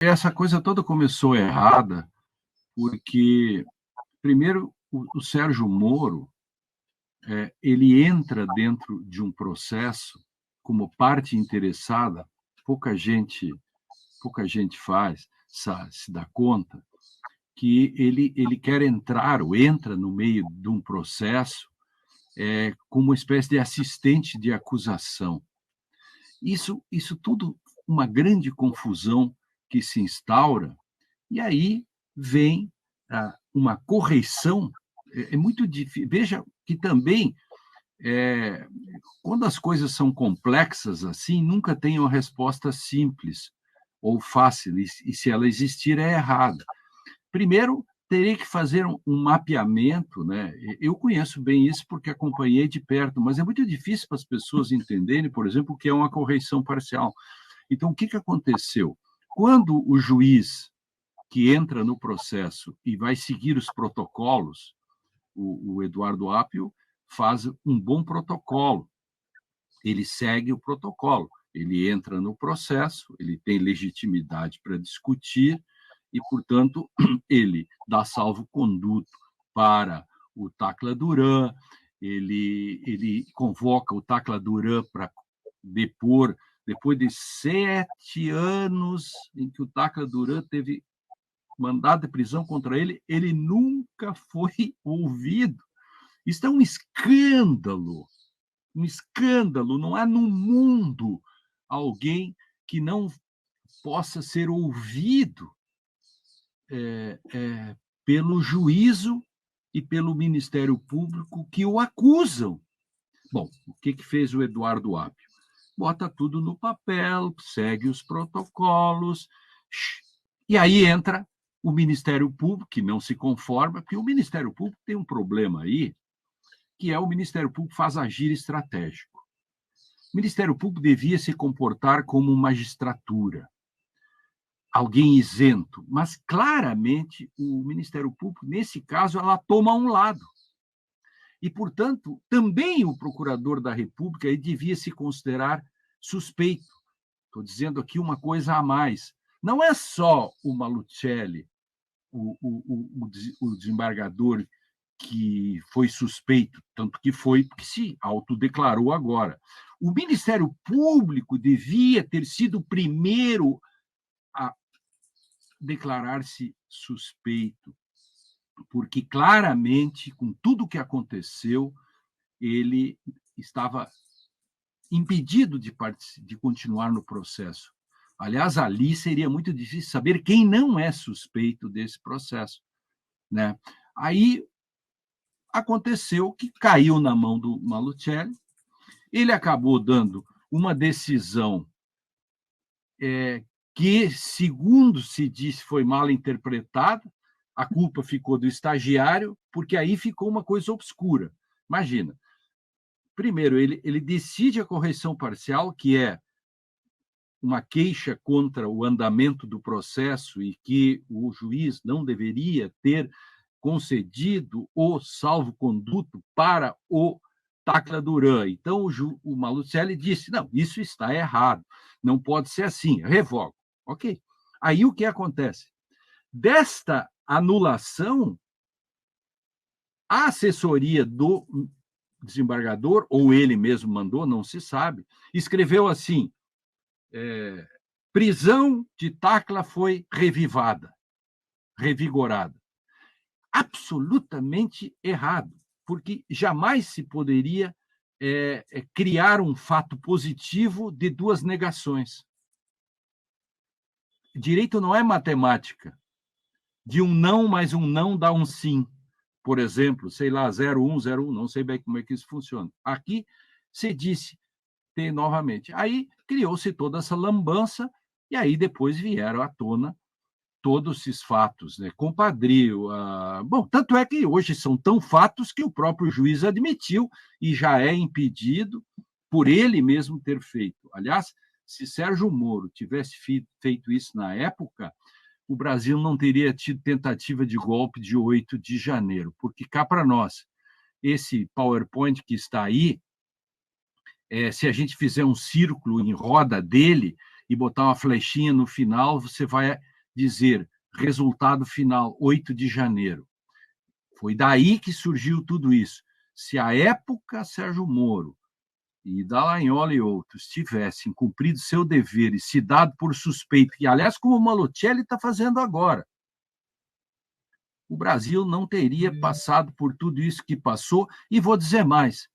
essa coisa toda começou errada, porque, primeiro, o Sérgio Moro, ele entra dentro de um processo como parte interessada, pouca gente, pouca gente se dá conta, que ele quer entrar ou entra no meio de um processo como uma espécie de assistente de acusação. Isso tudo, uma grande confusão que se instaura, e aí vem uma correção. É muito difícil. Veja que também, é, quando as coisas são complexas assim, nunca tem uma resposta simples ou fácil, e se ela existir, é errada. Primeiro, terei que fazer um mapeamento, né? Eu conheço bem isso porque acompanhei de perto, mas é muito difícil para as pessoas entenderem, por exemplo, o que é uma correção parcial. Então, o que aconteceu? Quando o juiz que entra no processo e vai seguir os protocolos, o Eduardo Apio faz um bom protocolo, ele segue o protocolo, ele entra no processo, ele tem legitimidade para discutir e, portanto, ele dá salvo-conduto para o Tacla Duran, ele convoca o Tacla Duran para depor, depois de 7 anos em que o Tacla Duran teve mandado de prisão contra ele, ele nunca foi ouvido. Isso é um escândalo. Não há no mundo alguém que não possa ser ouvido pelo juízo e pelo Ministério Público que o acusam. Bom, o que fez o Eduardo Apio? Bota tudo no papel, segue os protocolos, e aí entra o Ministério Público, que não se conforma, porque o Ministério Público tem um problema aí, que é o Ministério Público faz agir estratégico. O Ministério Público devia se comportar como magistratura, alguém isento, mas claramente o Ministério Público, nesse caso, ela toma um lado. E, portanto, também o procurador da República ele devia se considerar suspeito. Estou dizendo aqui uma coisa a mais. Não é só o Malucelli, o desembargador, que foi suspeito, tanto que foi, porque se autodeclarou agora. O Ministério Público devia ter sido o primeiro a declarar-se suspeito, porque claramente, com tudo o que aconteceu, ele estava impedido de continuar no processo. Aliás, ali seria muito difícil saber quem não é suspeito desse processo, né? Aí aconteceu que caiu na mão do Malucelli, ele acabou dando uma decisão que, segundo se disse, foi mal interpretada, a culpa ficou do estagiário, porque aí ficou uma coisa obscura. Imagina, primeiro, ele decide a correção parcial, que é uma queixa contra o andamento do processo e que o juiz não deveria ter concedido o salvo-conduto para o Tacla Duran. Então, o Malucelli disse, não, isso está errado, não pode ser assim, revogo. Ok. Aí o que acontece? Desta anulação, a assessoria do desembargador, ou ele mesmo mandou, não se sabe, escreveu assim, prisão de Tacla foi revigorada. Absolutamente errado, porque jamais se poderia criar um fato positivo de duas negações. Direito não é matemática. De um não mais um não dá um sim. Por exemplo, sei lá, 0101, não sei bem como é que isso funciona. Aqui se disse tem novamente. Aí criou-se toda essa lambança e aí depois vieram à tona todos esses fatos, né? Compadrio. Bom, tanto é que hoje são tão fatos que o próprio juiz admitiu e já é impedido por ele mesmo ter feito. Aliás, se Sérgio Moro tivesse feito isso na época, o Brasil não teria tido tentativa de golpe de 8 de janeiro, porque cá para nós, esse PowerPoint que está aí, se a gente fizer um círculo em roda dele e botar uma flechinha no final, você vai dizer resultado final, 8 de janeiro. Foi daí que surgiu tudo isso. Se à época Sérgio Moro e Dallagnol e outros tivessem cumprido seu dever e se dado por suspeito, e aliás, como o Malochelli está fazendo agora, o Brasil não teria passado por tudo isso que passou, e vou dizer mais,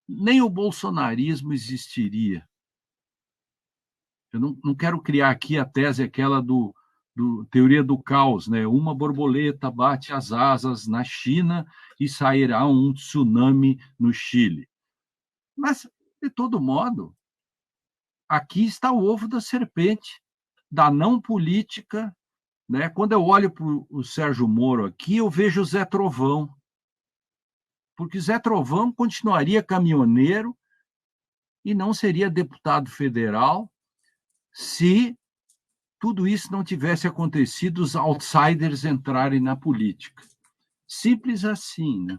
nem o bolsonarismo existiria. Eu não quero criar aqui a tese aquela do teoria do caos, né? Uma borboleta bate as asas na China e sairá um tsunami no Chile. Mas, de todo modo, aqui está o ovo da serpente, da não política, né? Quando eu olho para o Sérgio Moro aqui, eu vejo o Zé Trovão, porque Zé Trovão continuaria caminhoneiro e não seria deputado federal se tudo isso não tivesse acontecido, os outsiders entrarem na política. Simples assim, né?